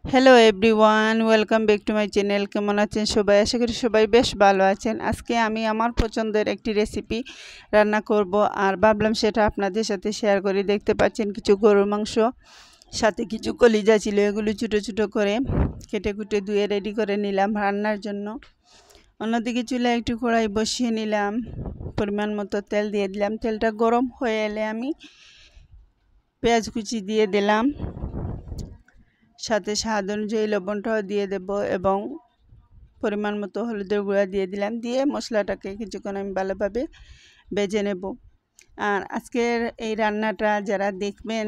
Hello everyone, welcome back to my channel. কেমন আছেন সবাই? আশা করি সবাই বেশ ভালো আছেন। আজকে আমি আমার পছন্দের একটি রেসিপি রান্না করব, আর ভাবলাম সেটা আপনাদের সাথে শেয়ার করি। দেখতে পাচ্ছেন কিছু গরুর মাংস, সাথে কিছু কলিজা ছিল, এগুলো ছোটো ছোটো করে কেটে কুটে ধুয়ে রেডি করে নিলাম রান্নার জন্য। অন্যদিকে চুলায় একটু কড়াই বসিয়ে নিলাম, পরিমাণ মতো তেল দিয়ে দিলাম। তেলটা গরম হয়ে এলে আমি পেঁয়াজ কুচি দিয়ে দিলাম, সাথে স্বাদ অনুযায়ী লবণটাও দিয়ে দেব এবং পরিমাণ মতো হলুদের গুঁড়া দিয়ে দিলাম। দিয়ে মশলাটাকে কিছুক্ষণ আমি ভালোভাবে ভেজে নেব। আর আজকের এই রান্নাটা যারা দেখবেন,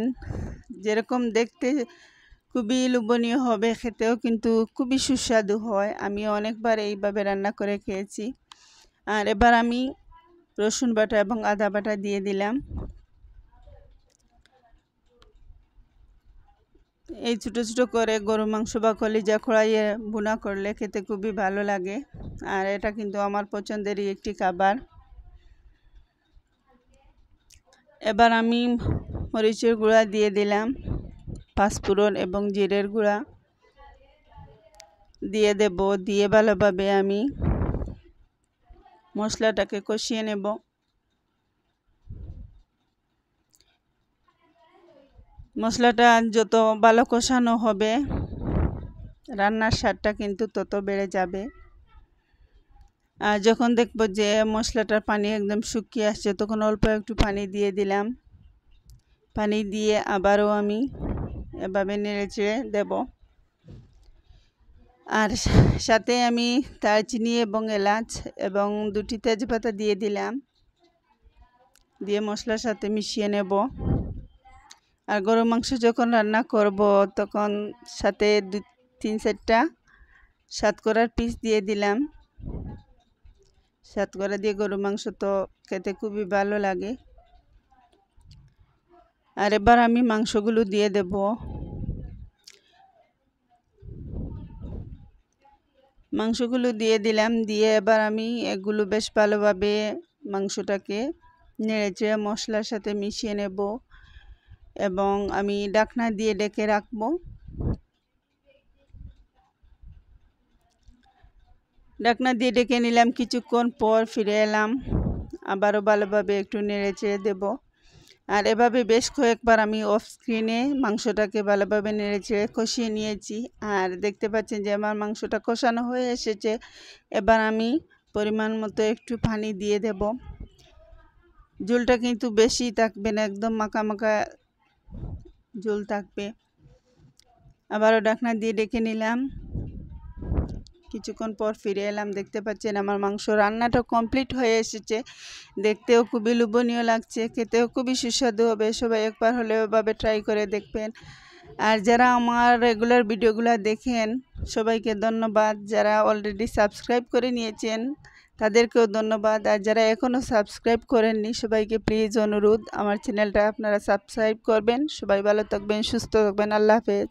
যেরকম দেখতে খুবই লোভনীয় হবে, খেতেও কিন্তু খুবই সুস্বাদু হয়। আমি অনেকবার এইভাবে রান্না করে খেয়েছি। আর এবার আমি রসুন বাটা এবং আদা বাটা দিয়ে দিলাম। এই ছোটো ছোটো করে গরু মাংস বা কলিজা খোড়াইয়ে ভুনা করলে খেতে খুবই ভালো লাগে। আর এটা কিন্তু আমার পছন্দেরই একটি খাবার। এবার আমি মরিচের গুঁড়া দিয়ে দিলাম, পাঁচফোড়ন এবং জিরের গুঁড়া দিয়ে দেব। দিয়ে ভালোভাবে আমি মশলাটাকে কষিয়ে নেব। মশলাটা যত ভালো কষানো হবে, রান্নার স্বাদটা কিন্তু তত বেড়ে যাবে। আর যখন দেখব যে মশলাটার পানি একদম শুকিয়ে আসছে, তখন অল্প একটু পানি দিয়ে দিলাম। পানি দিয়ে আবারও আমি এভাবে নেড়ে চেড়ে দেব। আর সাথে আমি দারচিনি এবং এলাচ এবং 2টি তেজপাতা দিয়ে দিলাম। দিয়ে মশলার সাথে মিশিয়ে নেব। আর গরু মাংস যখন রান্না করব, তখন সাথে 3-4টা সাতকরার পিস দিয়ে দিলাম। সাতকরা দিয়ে গরু মাংস তো খেতে খুবই ভালো লাগে। আর এবার আমি মাংসগুলো দিয়ে দেব। মাংসগুলো দিয়ে দিলাম। দিয়ে এবার আমি এগুলো বেশ ভালোভাবে মাংসটাকে নেড়েচেড়ে মশলার সাথে মিশিয়ে নেব এবং আমি ঢাকনা দিয়ে ঢেকে রাখব। ঢাকনা দিয়ে ঢেকে নিলাম। কিছুক্ষণ পর ফিরে এলাম, আবারও ভালোভাবে একটু নেড়েচেড়ে দেব। আর এভাবে বেশ কয়েকবার আমি অফ স্ক্রিনে মাংসটাকে ভালোভাবে নেড়েচেড়ে কষিয়ে নিয়েছি। আর দেখতে পাচ্ছেন যে আমার মাংসটা কষানো হয়ে এসেছে। এবার আমি পরিমাণ মতো একটু পানি দিয়ে দেব। ঝোলটা কিন্তু বেশি থাকবে না, একদম মাখা মাখা ঝোল থাকবে। আবারও ঢাকনা দিয়ে ঢেকে নিলাম। কিছুক্ষণ পর ফিরে এলাম। দেখতে পাচ্ছেন আমার মাংস রান্নাটা কমপ্লিট হয়ে এসেছে। দেখতেও খুবই লোভনীয় লাগছে, খেতেও খুবই সুস্বাদু হবে। সবাই একবার হলেও এভাবে ট্রাই করে দেখবেন। আর যারা আমার রেগুলার ভিডিওগুলো দেখেন, সবাইকে ধন্যবাদ। যারা অলরেডি সাবস্ক্রাইব করে নিয়েছেন, তাদেরকেও ধন্যবাদ। আর যারা এখনও সাবস্ক্রাইব করেননি, সবাইকে প্লিজ অনুরোধ, আমার চ্যানেলটা আপনারা সাবস্ক্রাইব করবেন। সবাই ভালো থাকবেন, সুস্থ থাকবেন। আল্লাহ হাফেজ।